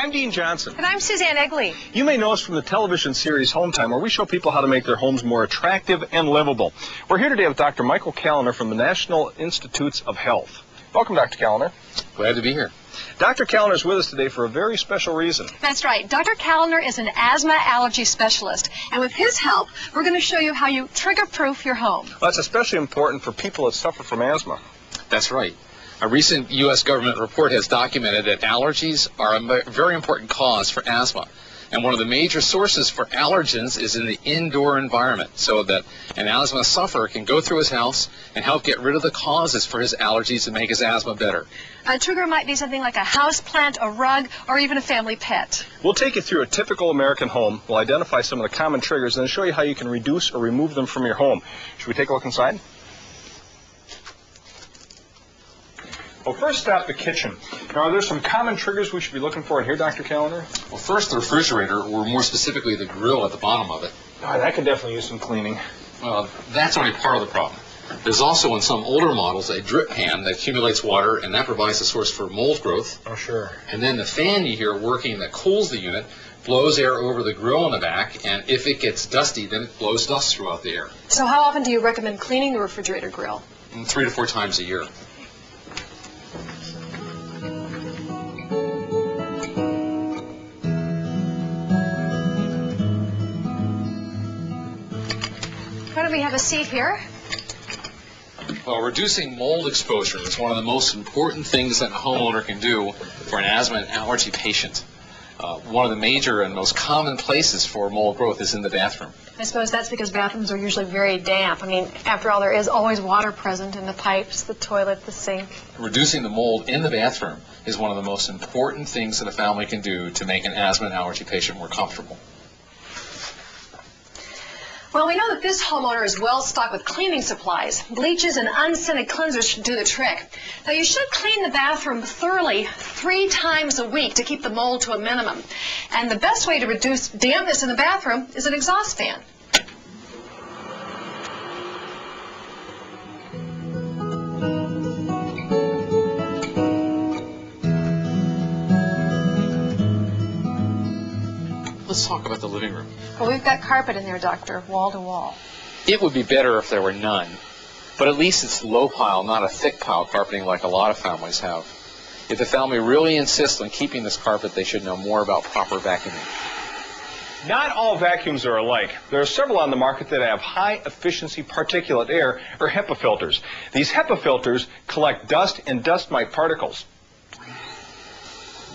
I'm Dean Johnson. And I'm Suzanne Egley. You may know us from the television series Home Time, where we show people how to make their homes more attractive and livable. We're here today with Dr. Michael Callender from the National Institutes of Health. Welcome, Dr. Callender. Glad to be here. Dr. Callender is with us today for a very special reason. That's right. Dr. Callender is an asthma allergy specialist. And with his help, we're going to show you how you trigger-proof your home. Well, that's especially important for people that suffer from asthma. That's right. A recent U.S. government report has documented that allergies are a very important cause for asthma. And one of the major sources for allergens is in the indoor environment, so that an asthma sufferer can go through his house and help get rid of the causes for his allergies and make his asthma better. A trigger might be something like a house plant, a rug, or even a family pet. We'll take you through a typical American home. We'll identify some of the common triggers and then show you how you can reduce or remove them from your home. Should we take a look inside? Well, first stop the kitchen. Now, are there some common triggers we should be looking for in here, Dr. Callender? Well, first, the refrigerator, or more specifically the grill at the bottom of it. Oh, that could definitely use some cleaning. Well, that's only part of the problem. There's also, in some older models, a drip pan that accumulates water, and that provides a source for mold growth. Oh, sure. And then the fan you hear working that cools the unit blows air over the grill in the back, and if it gets dusty, then it blows dust throughout the air. So how often do you recommend cleaning the refrigerator grill? 3 to 4 times a year. Why don't we have a seat here? Well, reducing mold exposure is one of the most important things that a homeowner can do for an asthma and allergy patient. One of the major and most common places for mold growth is in the bathroom. I suppose that's because bathrooms are usually very damp. I mean, after all, there is always water present in the pipes, the toilet, the sink. Reducing the mold in the bathroom is one of the most important things that a family can do to make an asthma and allergy patient more comfortable. Well, we know that this homeowner is well stocked with cleaning supplies. Bleaches and unscented cleansers should do the trick. Now, you should clean the bathroom thoroughly 3 times a week to keep the mold to a minimum. And the best way to reduce dampness in the bathroom is an exhaust fan. Let's talk about the living room. Well, we've got carpet in there, Doctor, wall to wall. It would be better if there were none, but at least it's low pile, not a thick pile carpeting like a lot of families have. If the family really insists on keeping this carpet, they should know more about proper vacuuming. Not all vacuums are alike. There are several on the market that have high-efficiency particulate air, or HEPA filters. These HEPA filters collect dust and dust mite particles.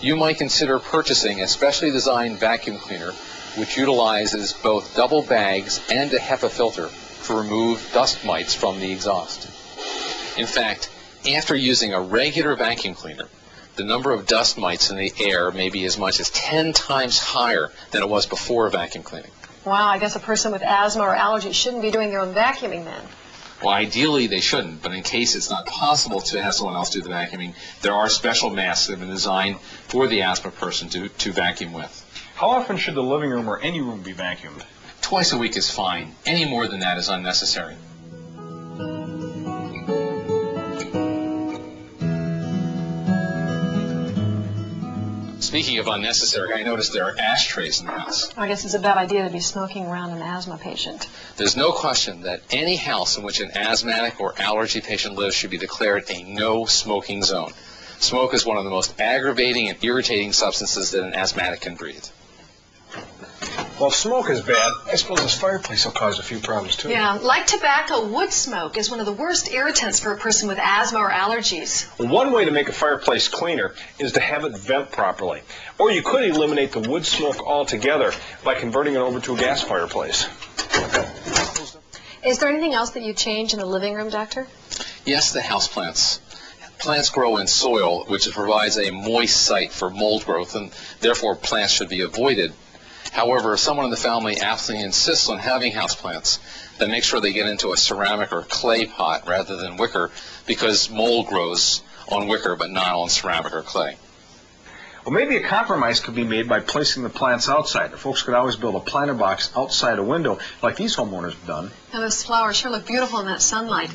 You might consider purchasing a specially designed vacuum cleaner which utilizes both double bags and a HEPA filter to remove dust mites from the exhaust. In fact, after using a regular vacuum cleaner, the number of dust mites in the air may be as much as 10 times higher than it was before vacuum cleaning. Wow, I guess a person with asthma or allergies shouldn't be doing their own vacuuming then. Well, ideally they shouldn't, but in case it's not possible to have someone else do the vacuuming, there are special masks that have been designed for the asthma person to vacuum with. How often should the living room or any room be vacuumed? Twice a week is fine. Any more than that is unnecessary. Speaking of unnecessary, I noticed there are ashtrays in the house. I guess it's a bad idea to be smoking around an asthma patient. There's no question that any house in which an asthmatic or allergy patient lives should be declared a no-smoking zone. Smoke is one of the most aggravating and irritating substances that an asthmatic can breathe. Well, if smoke is bad, I suppose this fireplace will cause a few problems, too. Yeah, like tobacco, wood smoke is one of the worst irritants for a person with asthma or allergies. One way to make a fireplace cleaner is to have it vent properly. Or you could eliminate the wood smoke altogether by converting it over to a gas fireplace. Is there anything else that you change in the living room, Doctor? Yes, the houseplants. Plants grow in soil, which provides a moist site for mold growth, and therefore plants should be avoided. However, if someone in the family absolutely insists on having houseplants, then make sure they get into a ceramic or clay pot rather than wicker, because mold grows on wicker but not on ceramic or clay. Well, maybe a compromise could be made by placing the plants outside. The folks could always build a planter box outside a window, like these homeowners have done. Now, those flowers sure look beautiful in that sunlight.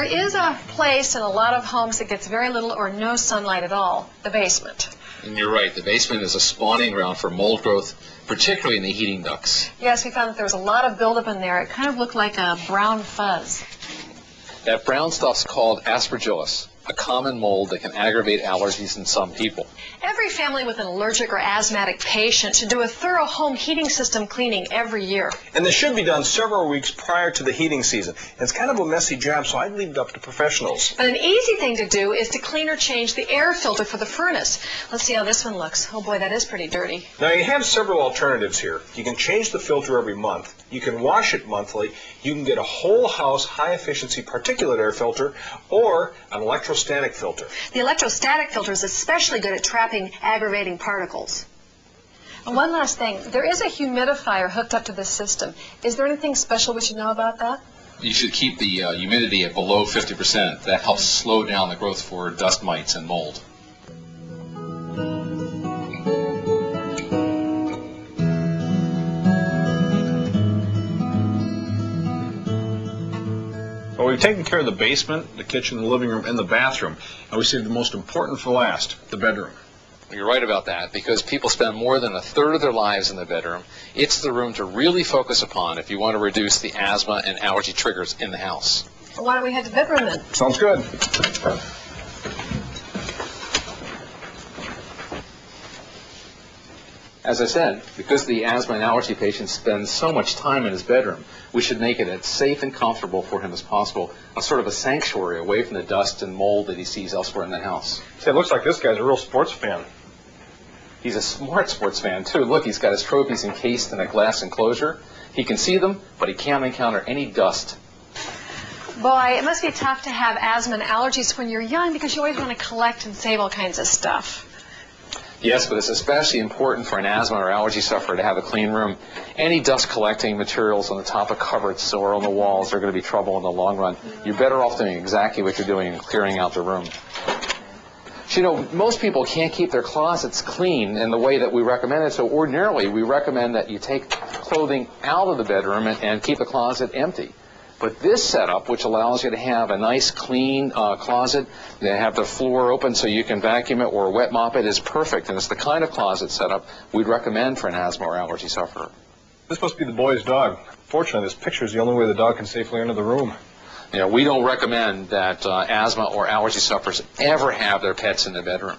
There is a place in a lot of homes that gets very little or no sunlight at all, the basement. And you're right, the basement is a spawning ground for mold growth, particularly in the heating ducts. Yes, we found that there was a lot of buildup in there. It kind of looked like a brown fuzz. That brown stuff's called aspergillus, a common mold that can aggravate allergies in some people. Every family with an allergic or asthmatic patient should do a thorough home heating system cleaning every year. And this should be done several weeks prior to the heating season. It's kind of a messy job, so I'd leave it up to professionals. But an easy thing to do is to clean or change the air filter for the furnace. Let's see how this one looks. Oh boy, that is pretty dirty. Now you have several alternatives here. You can change the filter every month. You can wash it monthly. You can get a whole house high efficiency particulate air filter or an electrostatic filter. The electrostatic filter is especially good at trapping aggravating particles. And one last thing, there is a humidifier hooked up to this system. Is there anything special we should know about that? You should keep the humidity at below 50%. That helps slow down the growth for dust mites and mold. Well, we've taken care of the basement, the kitchen, the living room, and the bathroom. And we saved the most important for last, the bedroom. You're right about that, because people spend more than a third of their lives in the bedroom. It's the room to really focus upon if you want to reduce the asthma and allergy triggers in the house. Well, why don't we head to the bedroom then? Sounds good. As I said, because the asthma and allergy patient spends so much time in his bedroom, we should make it as safe and comfortable for him as possible, a sort of a sanctuary away from the dust and mold that he sees elsewhere in the house. Say, it looks like this guy's a real sports fan. He's a smart sports fan, too. Look, he's got his trophies encased in a glass enclosure. He can see them, but he can't encounter any dust. Boy, it must be tough to have asthma and allergies when you're young because you always want to collect and save all kinds of stuff. Yes, but it's especially important for an asthma or allergy sufferer to have a clean room. Any dust collecting materials on the top of cupboards or on the walls are going to be trouble in the long run. You're better off doing exactly what you're doing and clearing out the room. You know, most people can't keep their closets clean in the way that we recommend it, so ordinarily we recommend that you take clothing out of the bedroom and keep the closet empty. But this setup, which allows you to have a nice clean closet, to have the floor open so you can vacuum it or wet mop it, is perfect. And it's the kind of closet setup we'd recommend for an asthma or allergy sufferer. This must be the boy's dog. Fortunately, this picture is the only way the dog can safely enter the room. You know, we don't recommend that asthma or allergy sufferers ever have their pets in the bedroom.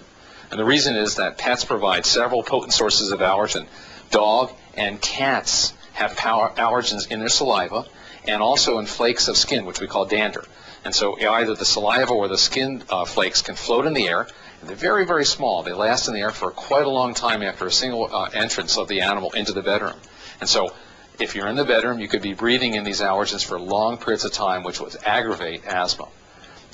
And the reason is that pets provide several potent sources of allergen. Dog and cats have allergens in their saliva and also in flakes of skin, which we call dander. And so either the saliva or the skin flakes can float in the air. And they're very, very small. They last in the air for quite a long time after a single entrance of the animal into the bedroom. And so if you're in the bedroom, you could be breathing in these allergens for long periods of time, which would aggravate asthma.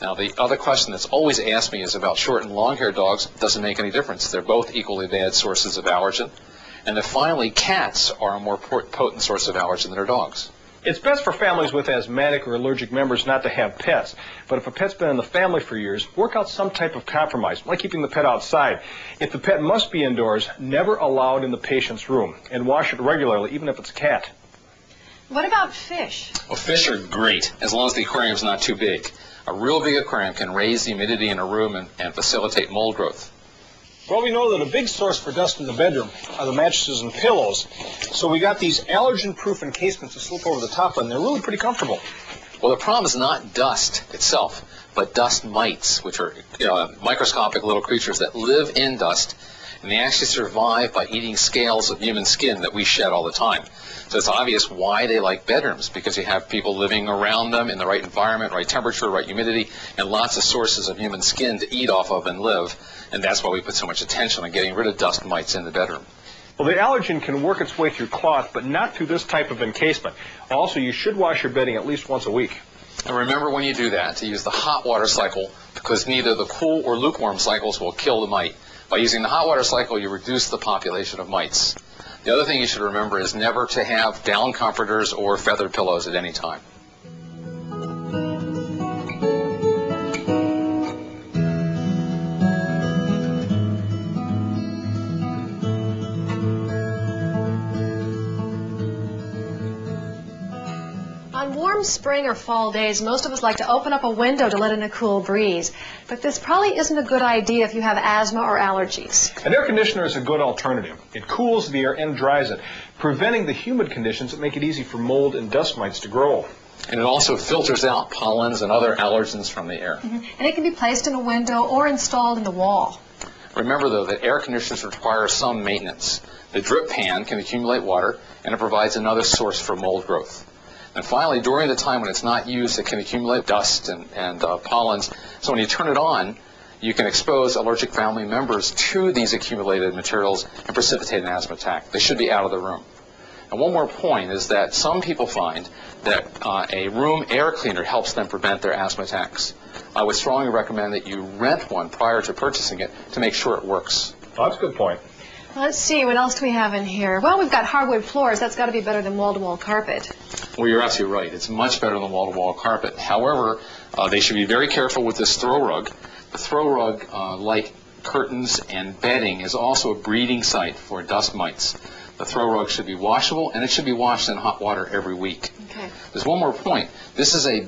Now, the other question that's always asked me is about short and long-haired dogs. It doesn't make any difference. They're both equally bad sources of allergen. And then finally, cats are a more potent source of allergen than their dogs. It's best for families with asthmatic or allergic members not to have pets. But if a pet's been in the family for years, work out some type of compromise, like keeping the pet outside. If the pet must be indoors, never allow it in the patient's room. And wash it regularly, even if it's a cat. What about fish? Well, fish are great, as long as the aquarium's not too big. A real big aquarium can raise the humidity in a room and facilitate mold growth. Well, we know that a big source for dust in the bedroom are the mattresses and pillows. So we got these allergen-proof encasements to slip over the top of, and they're really pretty comfortable. Well, the problem is not dust itself, but dust mites, which are microscopic little creatures that live in dust, and they actually survive by eating scales of human skin that we shed all the time. So it's obvious why they like bedrooms, because you have people living around them in the right environment, right temperature, right humidity, and lots of sources of human skin to eat off of and live. And that's why we put so much attention on getting rid of dust mites in the bedroom. Well, the allergen can work its way through cloth, but not through this type of encasement. Also, you should wash your bedding at least once a week. And remember when you do that to use the hot water cycle, because neither the cool or lukewarm cycles will kill the mite. By using the hot water cycle, you reduce the population of mites. The other thing you should remember is never to have down comforters or feather pillows at any time. On warm warm spring or fall days, most of us like to open up a window to let in a cool breeze. But this probably isn't a good idea if you have asthma or allergies. An air conditioner is a good alternative. It cools the air and dries it, preventing the humid conditions that make it easy for mold and dust mites to grow. And it also filters out pollens and other allergens from the air. And it can be placed in a window or installed in the wall. Remember, though, that air conditioners require some maintenance. The drip pan can accumulate water, and it provides another source for mold growth. And finally, during the time when it's not used, it can accumulate dust and pollens. So when you turn it on, you can expose allergic family members to these accumulated materials and precipitate an asthma attack. They should be out of the room. And one more point is that some people find that a room air cleaner helps them prevent their asthma attacks. I would strongly recommend that you rent one prior to purchasing it to make sure it works. Oh, that's a good point. Let's see, what else do we have in here? Well, we've got hardwood floors. That's got to be better than wall-to-wall carpet. Well, you're absolutely right. It's much better than wall-to-wall carpet. However, they should be very careful with this throw rug. The throw rug, like curtains and bedding, is also a breeding site for dust mites. The throw rug should be washable, and it should be washed in hot water every week. Okay. There's one more point. This is a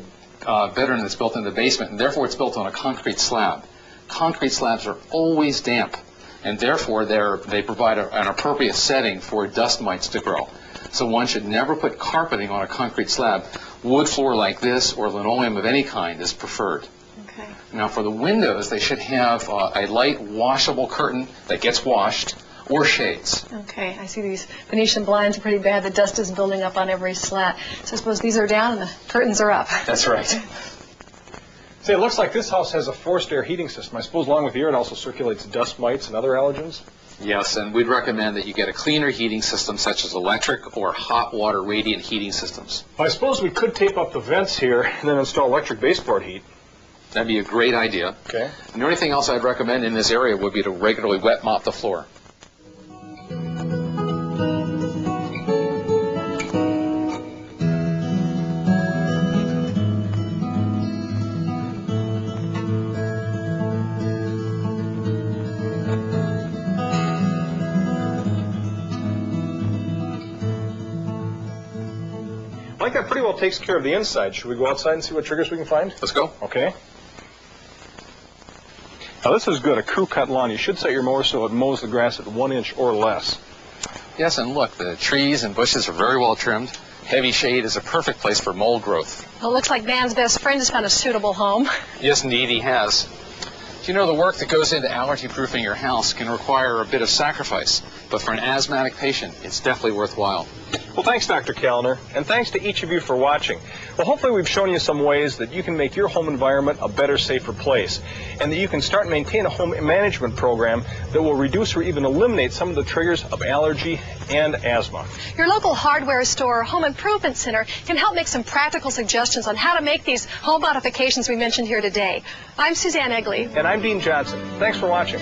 bedroom that's built in the basement, and therefore it's built on a concrete slab. Concrete slabs are always damp, and therefore they provide an appropriate setting for dust mites to grow. So one should never put carpeting on a concrete slab. Wood floor like this or linoleum of any kind is preferred. Okay. Now for the windows, they should have a light washable curtain that gets washed, or shades. Okay, I see these Venetian blinds are pretty bad. The dust is building up on every slat. So I suppose these are down and the curtains are up. That's right. Say, it looks like this house has a forced air heating system. I suppose along with the air it also circulates dust mites and other allergens? Yes, and we'd recommend that you get a cleaner heating system such as electric or hot water radiant heating systems. I suppose we could tape up the vents here and then install electric baseboard heat. That'd be a great idea. Okay. And the only thing else I'd recommend in this area would be to regularly wet mop the floor. I think that pretty well takes care of the inside. Should we go outside and see what triggers we can find? Let's go. Okay. Now this is good, a crew cut lawn. You should set your mower so it mows the grass at 1 inch or less. Yes, and look, the trees and bushes are very well trimmed. Heavy shade is a perfect place for mold growth. Well, it looks like Dan's best friend has found a suitable home. Yes, indeed, he has. You know, the work that goes into allergy-proofing your house can require a bit of sacrifice, but for an asthmatic patient, it's definitely worthwhile. Well, thanks, Dr. Kellner, and thanks to each of you for watching. Well, hopefully we've shown you some ways that you can make your home environment a better, safer place, and that you can start and maintain a home management program that will reduce or even eliminate some of the triggers of allergy and asthma. Your local hardware store or home improvement center can help make some practical suggestions on how to make these home modifications we mentioned here today. I'm Suzanne Egley. And I'm Dean Johnson. Thanks for watching.